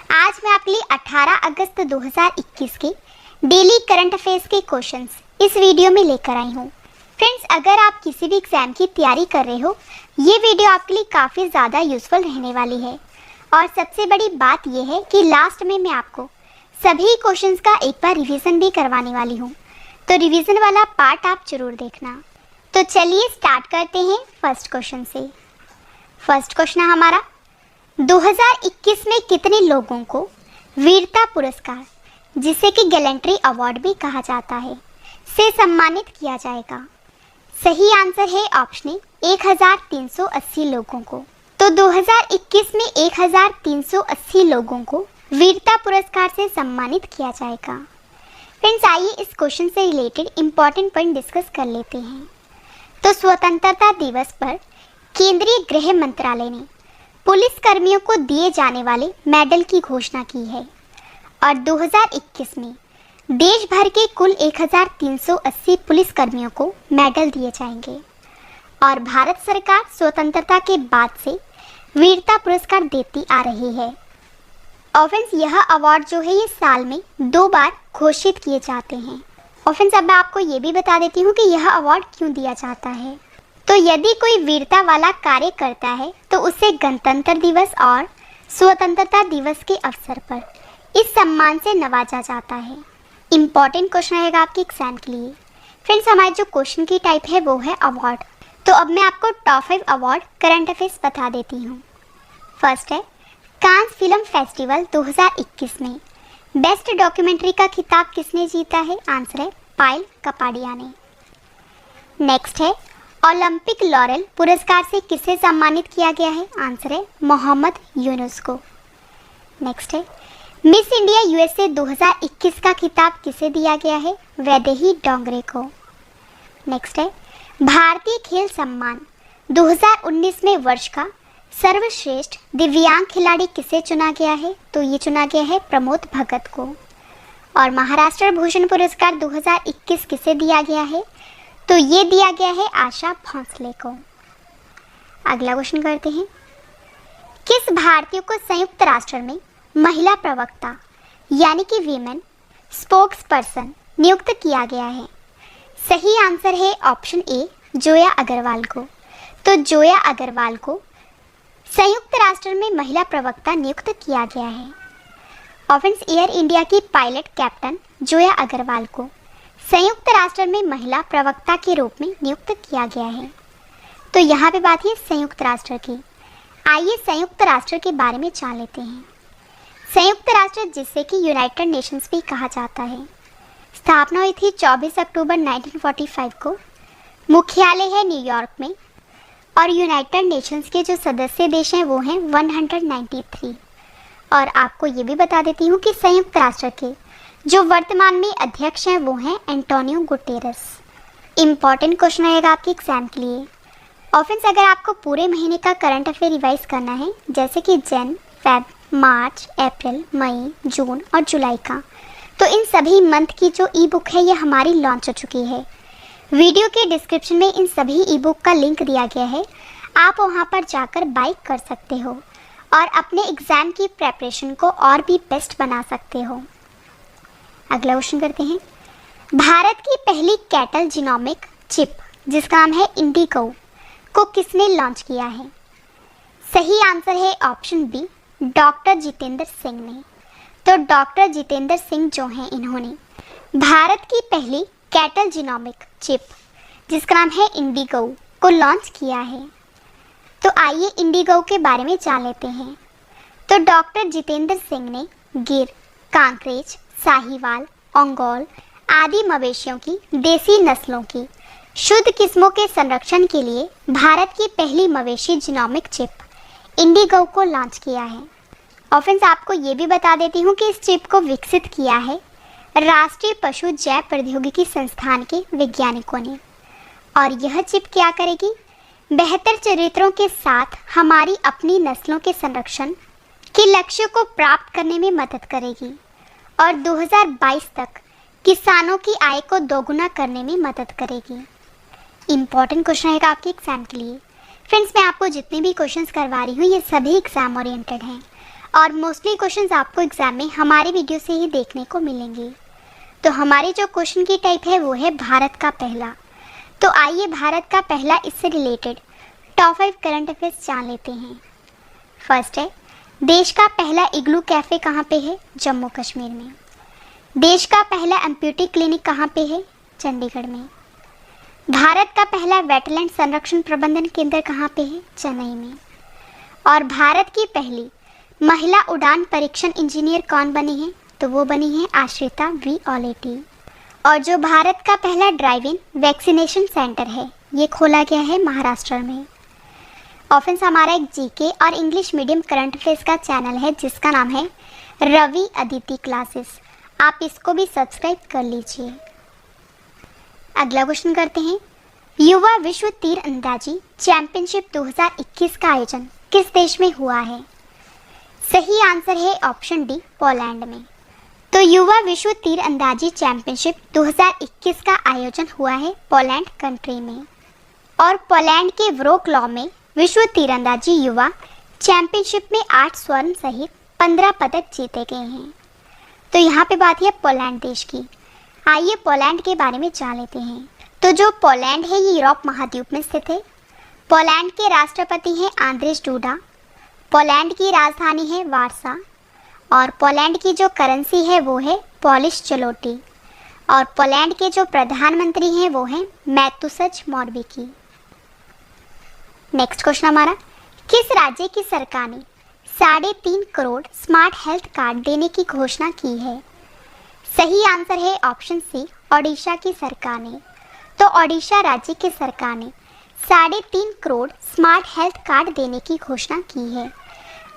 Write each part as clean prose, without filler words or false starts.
आज मैं आपके लिए 18 अगस्त 2021 के डेली करंट अफेयर्स के क्वेश्चंस इस वीडियो में लेकर आई हूँ। फ्रेंड्स, अगर आप किसी भी एग्जाम की तैयारी कर रहे हो, ये वीडियो आपके लिए काफ़ी ज़्यादा यूजफुल रहने वाली है। और सबसे बड़ी बात यह है कि लास्ट में मैं आपको सभी क्वेश्चंस का एक बार रिवीजन भी करवाने वाली हूँ, तो रिवीजन वाला पार्ट आप जरूर देखना। तो चलिए स्टार्ट करते हैं फर्स्ट क्वेश्चन से। फर्स्ट क्वेश्चन है हमारा, 2021 में कितने लोगों को वीरता पुरस्कार, जिसे कि गैलेंट्री अवार्ड भी कहा जाता है, से सम्मानित किया जाएगा? सही आंसर है ऑप्शन ए, 1380 लोगों को। तो 2021 में 1380 लोगों को वीरता पुरस्कार से सम्मानित किया जाएगा। फ्रेंड्स, आइए इस क्वेश्चन से रिलेटेड इंपॉर्टेंट पॉइंट डिस्कस कर लेते हैं। तो स्वतंत्रता दिवस पर केंद्रीय गृह मंत्रालय ने पुलिस कर्मियों को दिए जाने वाले मेडल की घोषणा की है और 2021 में देश भर के कुल 1380 पुलिस कर्मियों को मेडल दिए जाएंगे। और भारत सरकार स्वतंत्रता के बाद से वीरता पुरस्कार देती आ रही है। और फ्रेंड्स, यह अवार्ड जो है ये साल में 2 बार घोषित किए जाते हैं। और फ्रेंड्स, अब मैं आपको ये भी बता देती हूँ कि यह अवार्ड क्यों दिया जाता है। तो यदि कोई वीरता वाला कार्य करता है तो उसे गणतंत्र दिवस और स्वतंत्रता दिवस के अवसर पर इस सम्मान से नवाजा जाता है। इम्पॉर्टेंट क्वेश्चन रहेगा आपके एग्जाम के लिए। फ्रेंड्स, हमारे जो क्वेश्चन की टाइप है वो है अवार्ड। तो अब मैं आपको टॉप 5 अवार्ड करंट अफेयर्स बता देती हूँ। फर्स्ट है कांस फिल्म फेस्टिवल 2021 में बेस्ट डॉक्यूमेंट्री का खिताब किसने जीता है? आंसर है पायल कपाडिया ने। नेक्स्ट है ओलंपिक लॉरेल पुरस्कार से किसे सम्मानित किया गया है? आंसर है मोहम्मद यूनुस को। नेक्स्ट है मिस इंडिया यूएसए 2021 का खिताब किसे दिया गया है? वैदेही डोंगरे को। नेक्स्ट है भारतीय खेल सम्मान 2019 में वर्ष का सर्वश्रेष्ठ दिव्यांग खिलाड़ी किसे चुना गया है? तो ये चुना गया है प्रमोद भगत को। और महाराष्ट्र भूषण पुरस्कार 2021 किसे दिया गया है? तो ये दिया गया है आशा भोंसले को। अगला क्वेश्चन करते हैं, किस भारतीय को संयुक्त राष्ट्र में महिला प्रवक्ता यानी कि वीमेन स्पोक्स पर्सन नियुक्त किया गया है? सही आंसर है ऑप्शन ए, जोया अग्रवाल को। तो जोया अग्रवाल को संयुक्त राष्ट्र में महिला प्रवक्ता नियुक्त किया गया है। और फ्रेंड्स, एयर इंडिया की पायलट कैप्टन जोया अग्रवाल को संयुक्त राष्ट्र में महिला प्रवक्ता के रूप में नियुक्त किया गया है। तो यहाँ पे बात है संयुक्त राष्ट्र की। आइए संयुक्त राष्ट्र के बारे में जान लेते हैं। संयुक्त राष्ट्र, जिसे कि यूनाइटेड नेशंस भी कहा जाता है, स्थापना हुई थी 24 अक्टूबर 1945 को। मुख्यालय है न्यूयॉर्क में। और यूनाइटेड नेशंस के जो सदस्य देश हैं वो हैं 193। और आपको ये भी बता देती हूँ कि संयुक्त राष्ट्र के जो वर्तमान में अध्यक्ष हैं वो हैं एंटोनियो गुटेरस। इम्पॉर्टेंट क्वेश्चन रहेगा आपके एग्जाम के लिए। और फ्रेंड्स, अगर आपको पूरे महीने का करंट अफेयर रिवाइज करना है, जैसे कि जन, फेब, मार्च, अप्रैल, मई, जून और जुलाई का, तो इन सभी मंथ की जो ई बुक है ये हमारी लॉन्च हो चुकी है। वीडियो के डिस्क्रिप्शन में इन सभी ई बुक का लिंक दिया गया है, आप वहाँ पर जाकर बाय कर सकते हो और अपने एग्ज़ाम की प्रेपरेशन को और भी बेस्ट बना सकते हो। अगला क्वेश्चन करते हैं, भारत की पहली कैटल जीनोमिक चिप जिसका नाम है इंडिगो को किसने लॉन्च किया है? सही आंसर है option B, doctor Jitendra Singh ने। तो डॉक्टर जितेंद्र सिंह जो हैं, इन्होंने भारत की पहली कैटल जीनोमिक चिप जिसका नाम है इंडिगो को लॉन्च किया है। तो आइए इंडिगो के बारे में जान लेते हैं। तो डॉक्टर जितेंद्र सिंह ने गिर, कांकरेज, साहिवाल, ओंगोल आदि मवेशियों की देसी नस्लों की शुद्ध किस्मों के संरक्षण के लिए भारत की पहली मवेशी जीनोमिक चिप इंडिगो को लॉन्च किया है। और फ्रेंड्स, आपको ये भी बता देती हूँ कि इस चिप को विकसित किया है राष्ट्रीय पशु जैव प्रौद्योगिकी संस्थान के वैज्ञानिकों ने। और यह चिप क्या करेगी? बेहतर चरित्रों के साथ हमारी अपनी नस्लों के संरक्षण के लक्ष्य को प्राप्त करने में मदद करेगी और 2022 तक किसानों की आय को दोगुना करने में मदद करेगी। इम्पॉर्टेंट क्वेश्चन रहेगा आपके एग्जाम के लिए। फ्रेंड्स, मैं आपको जितने भी क्वेश्चंस करवा रही हूँ ये सभी एग्जाम ओरिएंटेड हैं और मोस्टली क्वेश्चंस आपको एग्जाम में हमारे वीडियो से ही देखने को मिलेंगे। तो हमारी जो क्वेश्चन की टाइप है वो है भारत का पहला। तो आइए भारत का पहला इससे रिलेटेड टॉप 5 करंट अफेयर्स जान लेते हैं। फर्स्ट है, देश का पहला इग्लू कैफ़े कहाँ पे है? जम्मू कश्मीर में। देश का पहला एम्प्यूटी क्लिनिक कहाँ पे है? चंडीगढ़ में। भारत का पहला वेटलैंड संरक्षण प्रबंधन केंद्र कहाँ पे है? चेन्नई में। और भारत की पहली महिला उड़ान परीक्षण इंजीनियर कौन बनी है? तो वो बनी है आश्रिता वी ऑलेटी। और जो भारत का पहला ड्राइव इन वैक्सीनेशन सेंटर है ये खोला गया है महाराष्ट्र में। ऑफेंस हमारा एक जीके और इंग्लिश मीडियम करंट अफेयर्स का चैनल है जिसका नाम है रवि अदिति क्लासेस। आप इसको भी सब्सक्राइब कर लीजिए। अगला क्वेश्चन करते हैं, युवा विश्व तीरंदाजी चैंपियनशिप 2021 का आयोजन किस देश में हुआ है? सही आंसर है ऑप्शन डी, पोलैंड में। तो युवा विश्व तीरंदाजी चैंपियनशिप 2021 का आयोजन हुआ है पोलैंड कंट्री में। और पोलैंड के व्रोक्लाव में विश्व तीरंदाजी युवा चैंपियनशिप में 8 स्वर्ण सहित 15 पदक जीते गए हैं। तो यहाँ पे बात है पोलैंड देश की। आइए पोलैंड के बारे में जान लेते हैं। तो जो पोलैंड है ये यूरोप महाद्वीप में स्थित है। पोलैंड के राष्ट्रपति हैं आंद्रेज डूडा। पोलैंड की राजधानी है वारसा। और पोलैंड की जो करेंसी है वो है पॉलिश चलोटी। और पोलैंड के जो प्रधानमंत्री हैं वो हैं मैतुसज मोरविकी। नेक्स्ट क्वेश्चन हमारा, किस राज्य की सरकार ने 3.5 करोड़ स्मार्ट हेल्थ कार्ड देने की घोषणा की है? सही आंसर है ऑप्शन सी, ओडिशा की सरकार ने। तो ओडिशा राज्य की सरकार ने 3.5 करोड़ स्मार्ट हेल्थ कार्ड देने की घोषणा की है।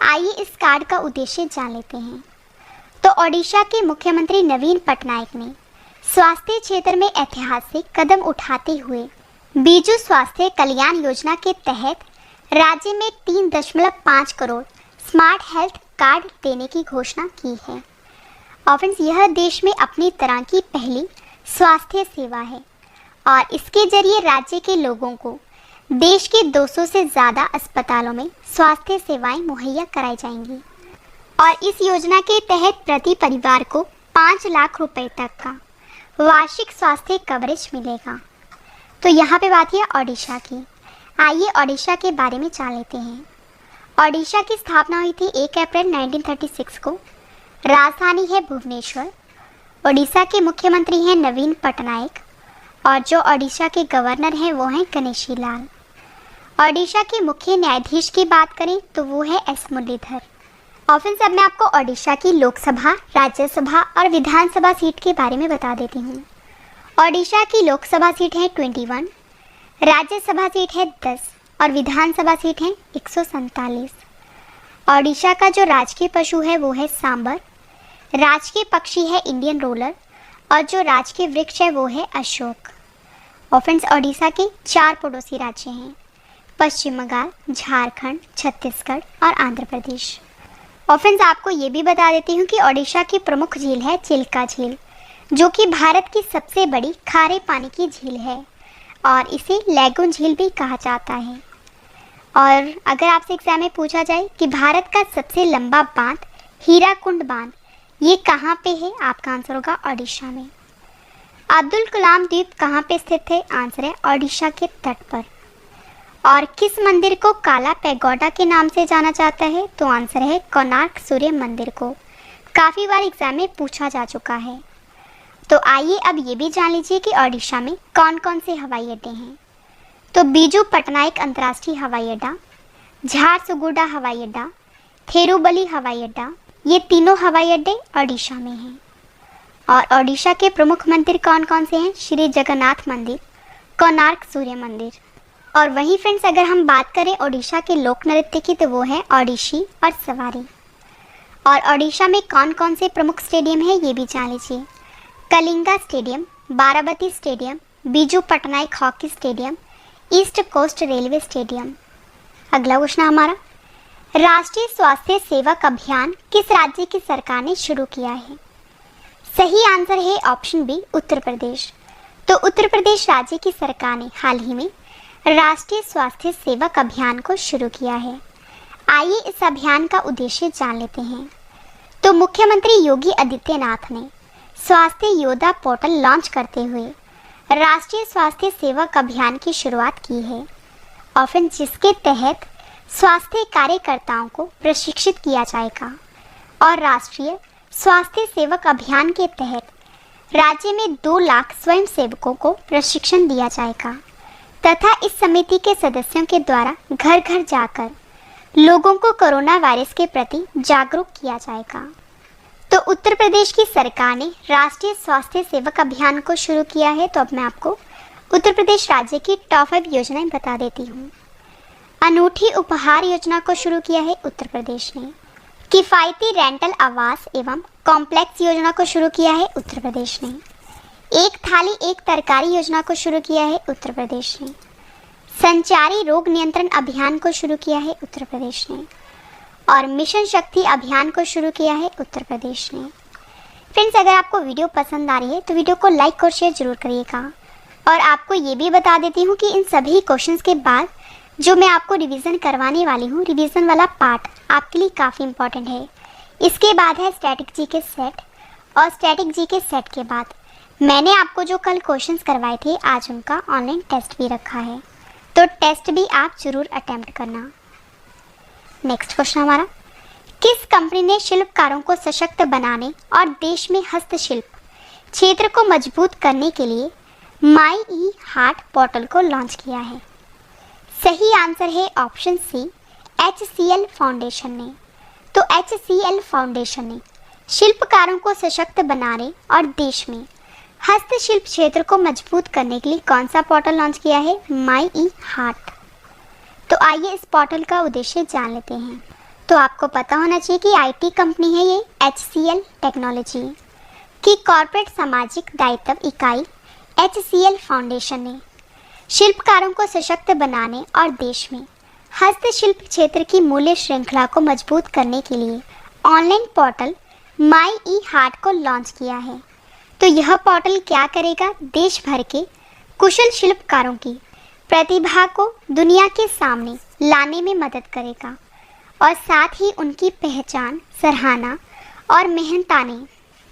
आइए इस कार्ड का उद्देश्य जान लेते हैं। तो ओडिशा के मुख्यमंत्री नवीन पटनायक ने स्वास्थ्य क्षेत्र में ऐतिहासिक कदम उठाते हुए बीजू स्वास्थ्य कल्याण योजना के तहत राज्य में 3.5 करोड़ स्मार्ट हेल्थ कार्ड देने की घोषणा की है। ऑफेंस यह देश में अपनी तरह की पहली स्वास्थ्य सेवा है और इसके जरिए राज्य के लोगों को देश के 200 से ज़्यादा अस्पतालों में स्वास्थ्य सेवाएं मुहैया कराई जाएंगी। और इस योजना के तहत प्रति परिवार को 5 लाख रुपए तक का वार्षिक स्वास्थ्य कवरेज मिलेगा। तो यहाँ पे बात है ओडिशा की। आइए ओडिशा के बारे में जान लेते हैं। ओडिशा की स्थापना हुई थी 1 अप्रैल 1936 को। राजधानी है भुवनेश्वर। ओडिशा के मुख्यमंत्री हैं नवीन पटनायक और जो ओडिशा के गवर्नर हैं वो हैं गणेशी लाल। ओडिशा के मुख्य न्यायाधीश की बात करें तो वो है एस मुरलीधर। ऑफेंस अब मैं आपको ओडिशा की लोकसभा, राज्यसभा और विधानसभा सीट के बारे में बता देती हूँ। ओडिशा की लोकसभा सीट है 21, राज्यसभा सीट है 10 और विधानसभा सीट है 147। ओडिशा का जो राजकीय पशु है वो है सांबर। राजकीय पक्षी है इंडियन रोलर और जो राजकीय वृक्ष है वो है अशोक। ऑफेंस ओडिशा के 4 पड़ोसी राज्य हैं, पश्चिम बंगाल, झारखंड, छत्तीसगढ़ और आंध्र प्रदेश। ऑफेंस आपको ये भी बता देती हूँ कि ओडिशा की प्रमुख झील है चिल्का झील, जो कि भारत की सबसे बड़ी खारे पानी की झील है और इसे लैगून झील भी कहा जाता है। और अगर आपसे एग्जाम में पूछा जाए कि भारत का सबसे लंबा बांध हीराकुंड बांध ये कहाँ पे है, आपका आंसर होगा ओडिशा में। अब्दुल कलाम द्वीप कहाँ पे स्थित है? आंसर है ओडिशा के तट पर। और किस मंदिर को काला पैगोडा के नाम से जाना जाता है? तो आंसर है कोणार्क सूर्य मंदिर को। काफ़ी बार एग्जाम में पूछा जा चुका है। तो आइए अब ये भी जान लीजिए कि ओडिशा में कौन कौन से हवाई अड्डे हैं। तो बीजू पटनायक अंतर्राष्ट्रीय हवाई अड्डा, झारसुगुडा हवाई अड्डा, थिरुबली हवाई अड्डा, ये तीनों हवाई अड्डे ओडिशा में हैं। और ओडिशा के प्रमुख मंदिर कौन कौन से हैं? श्री जगन्नाथ मंदिर, कोणार्क सूर्य मंदिर। और वहीं फ्रेंड्स अगर हम बात करें ओडिशा के लोक नृत्य की तो वो है ओडिशी और सवारी। और ओडिशा में कौन कौन से प्रमुख स्टेडियम है ये भी जान लीजिए। Kalinga stadium, Barabati stadium, Biju Patnaik hockey stadium, East Coast Railway stadium. अगला क्वेश्चन हमारा, राष्ट्रीय स्वास्थ्य सेवक अभियान किस राज्य की सरकार ने शुरू किया है? सही आंसर है ऑप्शन बी, उत्तर प्रदेश। तो उत्तर प्रदेश राज्य की सरकार ने हाल ही में राष्ट्रीय स्वास्थ्य सेवक अभियान को शुरू किया है। आइए इस अभियान का उद्देश्य जान लेते हैं। तो मुख्यमंत्री योगी आदित्यनाथ ने स्वास्थ्य योद्धा पोर्टल लॉन्च करते हुए राष्ट्रीय स्वास्थ्य सेवक अभियान की शुरुआत की है और फिर जिसके तहत स्वास्थ्य कार्यकर्ताओं को प्रशिक्षित किया जाएगा और राष्ट्रीय स्वास्थ्य सेवक अभियान के तहत राज्य में 2 लाख स्वयं सेवकों को प्रशिक्षण दिया जाएगा तथा इस समिति के सदस्यों के द्वारा घर घर जाकर लोगों को कोरोना वायरस के प्रति जागरूक किया जाएगा। तो उत्तर प्रदेश की सरकार ने राष्ट्रीय स्वास्थ्य सेवक अभियान को शुरू किया है। तो अब मैं आपको उत्तर प्रदेश राज्य की टॉप 5 योजनाएं बता देती हूँ। अनूठी उपहार योजना को शुरू किया है उत्तर प्रदेश ने। किफ़ायती रेंटल आवास एवं कॉम्प्लेक्स योजना को शुरू किया है उत्तर प्रदेश ने। एक थाली एक तरकारी योजना को शुरू किया है उत्तर प्रदेश ने। संचारी रोग नियंत्रण अभियान को शुरू किया है उत्तर प्रदेश ने और मिशन शक्ति अभियान को शुरू किया है उत्तर प्रदेश ने। फ्रेंड्स, अगर आपको वीडियो पसंद आ रही है तो वीडियो को लाइक और शेयर जरूर करिएगा। और आपको ये भी बता देती हूँ कि इन सभी क्वेश्चंस के बाद जो मैं आपको रिवीजन करवाने वाली हूँ, रिवीजन वाला पार्ट आपके लिए काफ़ी इंपॉर्टेंट है। इसके बाद है स्टैटिक जी के सेट और स्टैटिक जी के सेट के बाद मैंने आपको जो कल क्वेश्चंस करवाए थे आज उनका ऑनलाइन टेस्ट भी रखा है, तो टेस्ट भी आप जरूर अटेम्प्ट करना। नेक्स्ट क्वेश्चन हमारा, किस कंपनी ने शिल्पकारों को सशक्त बनाने और देश में हस्तशिल्प क्षेत्र को मजबूत करने के लिए माई ई हार्ट पोर्टल को लॉन्च किया है? सही आंसर है ऑप्शन सी, HCL फाउंडेशन ने। तो HCL फाउंडेशन ने शिल्पकारों को सशक्त बनाने और देश में हस्तशिल्प क्षेत्र को मजबूत करने के लिए कौन सा पोर्टल लॉन्च किया है? माई ई हार्ट। तो आइए इस पोर्टल का उद्देश्य जान लेते हैं। तो आपको पता होना चाहिए कि IT कंपनी है ये HCL टेक्नोलॉजी की कॉर्पोरेट सामाजिक दायित्व इकाई HCL फाउंडेशन ने शिल्पकारों को सशक्त बनाने और देश में हस्तशिल्प क्षेत्र की मूल्य श्रृंखला को मजबूत करने के लिए online portal my E heart को लॉन्च किया है। तो यह पोर्टल क्या करेगा? देश भर के कुशल शिल्पकारों की प्रतिभा को दुनिया के सामने लाने में मदद करेगा और साथ ही उनकी पहचान, सराहना और मेहनताने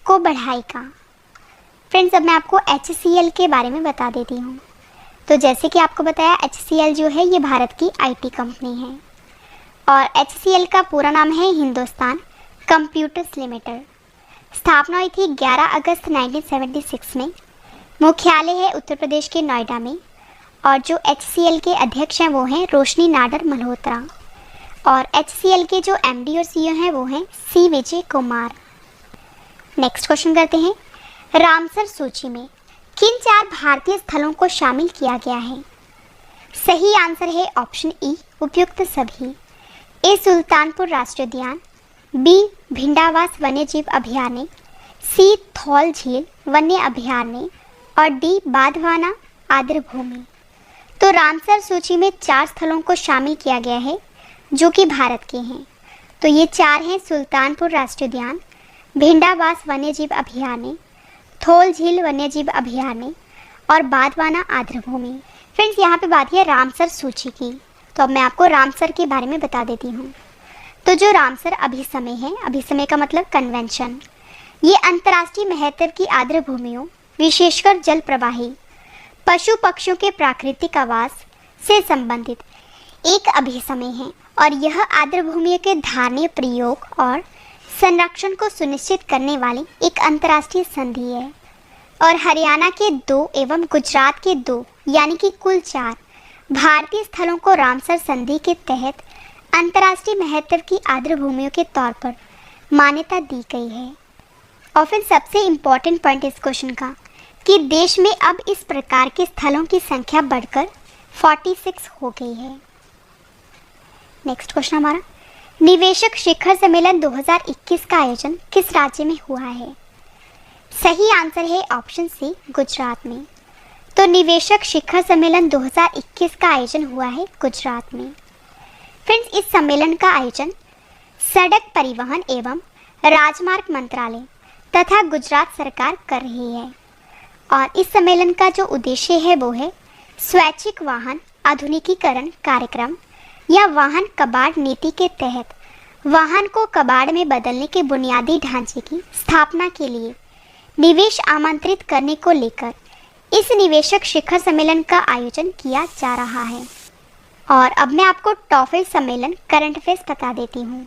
को बढ़ाएगा। फ्रेंड्स, अब मैं आपको HCL के बारे में बता देती हूँ। तो जैसे कि आपको बताया, HCL जो है ये भारत की IT कंपनी है और HCL का पूरा नाम है हिंदुस्तान कंप्यूटर्स लिमिटेड। स्थापना हुई थी 11 अगस्त 1976 में। मुख्यालय है उत्तर प्रदेश के नोएडा में और जो HCL के अध्यक्ष हैं वो हैं रोशनी नाडर मल्होत्रा और HCL के जो MD और CEO हैं वो हैं C Vijay Kumar. Next question करते हैं, रामसर सूची में किन 4 भारतीय स्थलों को शामिल किया गया है? सही आंसर है ऑप्शन ई, उपयुक्त सभी। ए सुल्तानपुर राष्ट्रीय उद्यान, बी भिंडावास वन्यजीव अभयारण्य, सी थौल झील वन्य अभयारण्य और डी बाधवाना आर्द्रभूमि। तो रामसर सूची में 4 स्थलों को शामिल किया गया है जो कि भारत के हैं। तो ये 4 हैं सुल्तानपुर राष्ट्रीय उद्यान, भिंडावास वन्यजीव अभयारण्य, थौल झील वन्यजीव अभयारण्य और बाधवाना आर्द्रभूमि। फ्रेंड्स, यहाँ पे बात है रामसर सूची की। तो अब मैं आपको रामसर के बारे में बता देती हूँ। तो जो रामसर अभिसमय है, अभिसमय का मतलब कन्वेंशन, ये अंतर्राष्ट्रीय महत्व की आर्द्रभूमियों विशेषकर जल प्रवाही पशु पक्षियों के प्राकृतिक आवास से संबंधित एक अभिसमय है और यह आर्द्रभूमियों के धारणीय प्रयोग और संरक्षण को सुनिश्चित करने वाली एक अंतर्राष्ट्रीय संधि है और हरियाणा के 2 एवं गुजरात के 2 यानी कि कुल 4 भारतीय स्थलों को रामसर संधि के तहत अंतर्राष्ट्रीय महत्व की आर्द्रभूमियों के तौर पर मान्यता दी गई है। और फिर सबसे इम्पोर्टेंट पॉइंट इस क्वेश्चन का कि देश में अब इस प्रकार के स्थलों की संख्या बढ़कर 46 हो गई है। नेक्स्ट क्वेश्चन हमारा, निवेशक शिखर सम्मेलन 2021 का आयोजन किस राज्य में हुआ है? सही आंसर है ऑप्शन सी, गुजरात में। तो निवेशक शिखर सम्मेलन 2021 का आयोजन हुआ है गुजरात में। फ्रेंड्स, इस सम्मेलन का आयोजन सड़क परिवहन एवं राजमार्ग मंत्रालय तथा गुजरात सरकार कर रही है और इस सम्मेलन का जो उद्देश्य है वो है स्वैच्छिक वाहन आधुनिकीकरण कार्यक्रम या वाहन कबाड़ नीति के तहत वाहन को कबाड़ में बदलने के बुनियादी ढांचे की स्थापना के लिए निवेश आमंत्रित करने को लेकर इस निवेशक शिखर सम्मेलन का आयोजन किया जा रहा है। और अब मैं आपको टॉफिल सम्मेलन करंट अफेयर्स बता देती हूँ।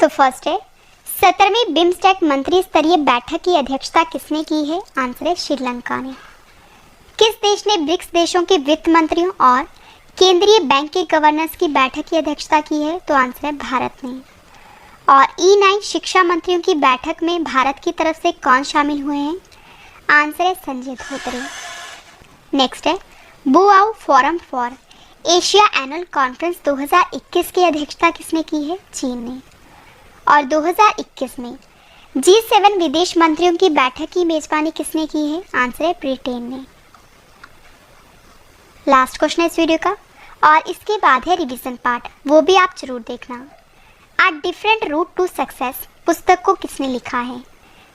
तो फर्स्ट है, 17वीं बिम्स्टेक मंत्री स्तरीय बैठक की अध्यक्षता किसने की है? आंसर है श्रीलंका ने। किस देश ने ब्रिक्स देशों के वित्त मंत्रियों और केंद्रीय बैंक के गवर्नर्स की बैठक की अध्यक्षता की है? तो आंसर है भारत ने। और E9 शिक्षा मंत्रियों की बैठक में भारत की तरफ से कौन शामिल हुए हैं? आंसर है संजय धोत्रे। नेक्स्ट है, Boao forum for Asia annual conference 2021 की अध्यक्षता किसने की है? चीन ने। और 2021 में G7 विदेश मंत्रियों की बैठक की मेजबानी किसने की है? आंसर है ब्रिटेन ने। लास्ट क्वेश्चन है इस वीडियो का और इसके बाद है रिवीजन पार्ट, वो भी आप जरूर देखना। A different route to success पुस्तक को किसने लिखा है?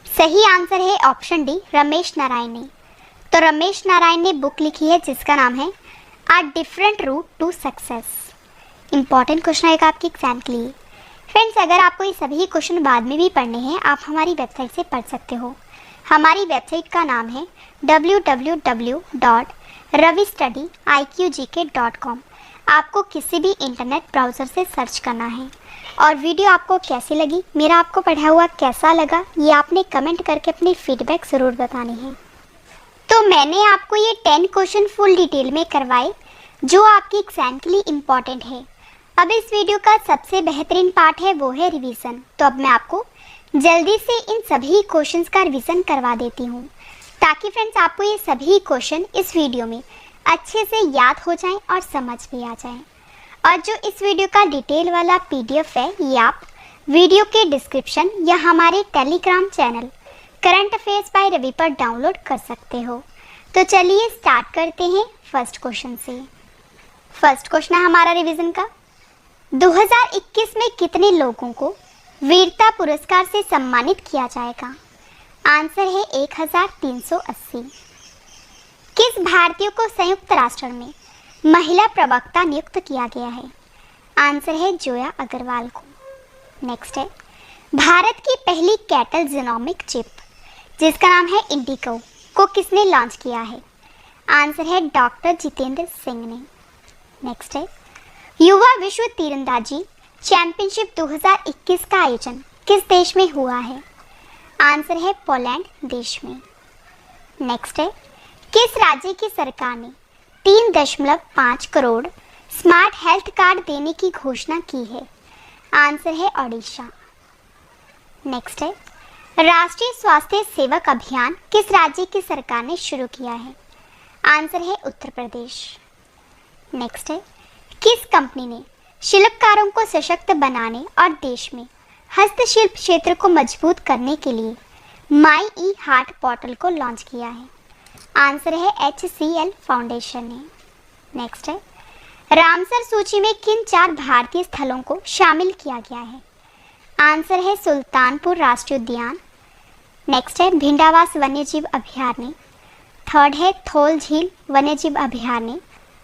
सही आंसर है ऑप्शन डी, रमेश नारायण ने। तो रमेश नारायण ने बुक लिखी है जिसका नाम है a different route to success. Important question आएगा आपके एग्जाम के लिए। फ्रेंड्स, अगर आपको ये सभी क्वेश्चन बाद में भी पढ़ने हैं, आप हमारी वेबसाइट से पढ़ सकते हो। हमारी वेबसाइट का नाम है www.ravistudy.iqgk.com। आपको किसी भी इंटरनेट ब्राउज़र से सर्च करना है। और वीडियो आपको कैसी लगी, मेरा आपको पढ़ा हुआ कैसा लगा, ये आपने कमेंट करके अपनी फीडबैक ज़रूर बतानी है। तो मैंने आपको ये 10 क्वेश्चन फुल डिटेल में करवाए जो आपके एग्जाम के लिए इम्पॉर्टेंट है। अब इस वीडियो का सबसे बेहतरीन पार्ट है वो है रिवीजन। तो अब मैं आपको जल्दी से इन सभी क्वेश्चंस का रिवीजन करवा देती हूँ ताकि फ्रेंड्स आपको ये सभी क्वेश्चन इस वीडियो में अच्छे से याद हो जाएं और समझ भी आ जाएं। और जो इस वीडियो का डिटेल वाला PDF है ये आप वीडियो के डिस्क्रिप्शन या हमारे Telegram channel current affairs by Ravi पर डाउनलोड कर सकते हो। तो चलिए स्टार्ट करते हैं फर्स्ट क्वेश्चन से। फर्स्ट क्वेश्चन है हमारा रिवीजन का, 2021 में कितने लोगों को वीरता पुरस्कार से सम्मानित किया जाएगा? आंसर है 1380। किस भारतीय को संयुक्त राष्ट्र में महिला प्रवक्ता नियुक्त किया गया है? आंसर है जोया अग्रवाल को। नेक्स्ट है, भारत की पहली कैटल जीनोमिक चिप जिसका नाम है इंडिको को किसने लॉन्च किया है? आंसर है डॉक्टर जितेंद्र सिंह ने। नेक्स्ट है, युवा विश्व तीरंदाजी चैंपियनशिप 2021 का आयोजन किस देश में हुआ है? आंसर है पोलैंड देश में। नेक्स्ट है, किस राज्य की सरकार ने 3.5 करोड़ स्मार्ट हेल्थ कार्ड देने की घोषणा की है? आंसर है ओडिशा। नेक्स्ट है, राष्ट्रीय स्वास्थ्य सेवक अभियान किस राज्य की सरकार ने शुरू किया है? आंसर है उत्तर प्रदेश। नेक्स्ट है, किस कंपनी ने शिल्पकारों को सशक्त बनाने और देश में हस्तशिल्प क्षेत्र को मजबूत करने के लिए माई ई हार्ट पोर्टल को लॉन्च किया है? आंसर है HCL फाउंडेशन ने। नेक्स्ट है, रामसर सूची में किन 4 भारतीय स्थलों को शामिल किया गया है? आंसर है सुल्तानपुर राष्ट्रीय उद्यान। नेक्स्ट है, भिंडावास वन्यजीव अभयारण्य। थर्ड है थोल झील वन्यजीव अभयारण्य।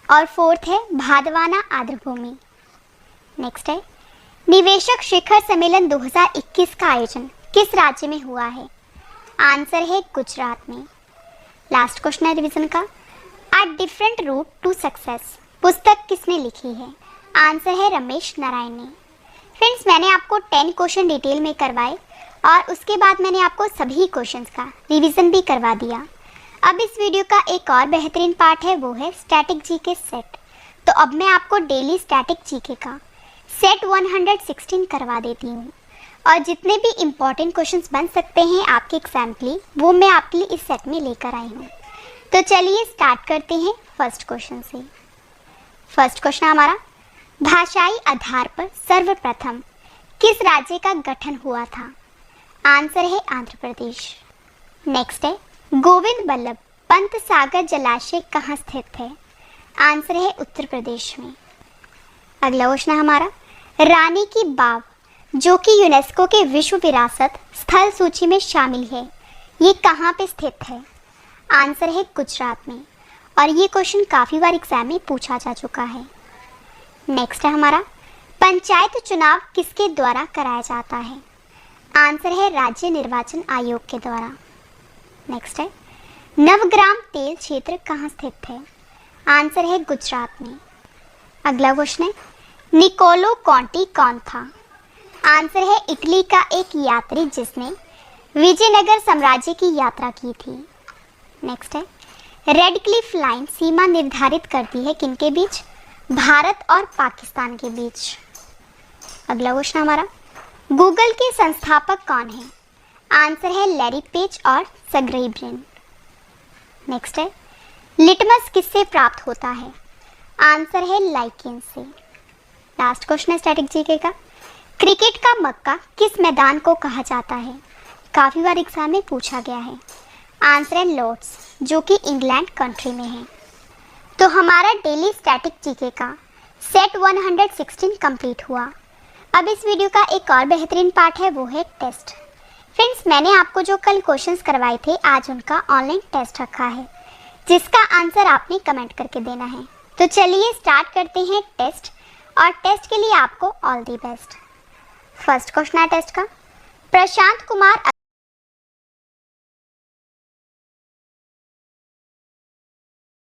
और फोर्थ है भादवाना आर्द्रभूमि। नेक्स्ट है, निवेशक शिखर सम्मेलन 2021 का आयोजन किस राज्य में हुआ है? आंसर है गुजरात में। लास्ट क्वेश्चन है रिवीजन का, a different route to success पुस्तक किसने लिखी है? आंसर है रमेश नारायण ने। फ्रेंड्स, मैंने आपको 10 क्वेश्चन डिटेल में करवाए और उसके बाद मैंने आपको सभी क्वेश्चंस का रिवीजन भी करवा दिया। अब इस वीडियो का एक और बेहतरीन पार्ट है वो है स्टैटिक जीके सेट। तो अब मैं आपको डेली स्टैटिक जीके का सेट 116 करवा देती हूँ और जितने भी इम्पॉर्टेंट क्वेश्चंस बन सकते हैं आपके एग्जाम के लिए वो मैं आपके लिए इस सेट में लेकर आई हूँ। तो चलिए स्टार्ट करते हैं फर्स्ट क्वेश्चन से। फर्स्ट क्वेश्चन हमारा, भाषाई आधार पर सर्वप्रथम किस राज्य का गठन हुआ था? आंसर है आंध्र प्रदेश। नेक्स्ट है, गोविंद बल्लभ पंत सागर जलाशय कहाँ स्थित है? आंसर है उत्तर प्रदेश में। अगला क्वेश्चन हमारा, रानी की बाव जो कि यूनेस्को के विश्व विरासत स्थल सूची में शामिल है ये कहाँ पे स्थित है? आंसर है गुजरात में। और ये क्वेश्चन काफ़ी बार एग्जाम में पूछा जा चुका है। नेक्स्ट है हमारा, पंचायत चुनाव किसके द्वारा कराया जाता है? आंसर है राज्य निर्वाचन आयोग के द्वारा। नेक्स्ट है, नवग्राम तेल क्षेत्र कहाँ स्थित है? आंसर है गुजरात में। अगला क्वेश्चन है, निकोलो कॉन्टी कौन था? आंसर है इटली का एक यात्री जिसने विजयनगर साम्राज्य की यात्रा की थी। नेक्स्ट है, रेड क्लिफ लाइन सीमा निर्धारित करती है किनके बीच? भारत और पाकिस्तान के बीच। अगला क्वेश्चन हमारा, गूगल के संस्थापक कौन है? आंसर है लैरी पेज और सर्गेई ब्रिन। नेक्स्ट है, लिटमस किससे प्राप्त होता है? आंसर है लाइकेन से। लास्ट क्वेश्चन है स्टैटिक जीके का, क्रिकेट का मक्का किस मैदान को कहा जाता है? काफ़ी बार एग्जाम में पूछा गया है। आंसर है लॉर्ड्स, जो कि इंग्लैंड कंट्री में है। तो हमारा डेली स्टैटिक जीके का सेट 116 कंप्लीट हुआ। अब इस वीडियो का एक और बेहतरीन पार्ट है, वो है टेस्ट। फ्रेंड्स, मैंने आपको जो कल क्वेश्चंस करवाए थे, आज उनका ऑनलाइन टेस्ट रखा है, जिसका आंसर आपने कमेंट करके देना है। तो चलिए स्टार्ट करते हैं टेस्ट, और टेस्ट के लिए आपको all the best. First question है टेस्ट का, प्रशांत कुमार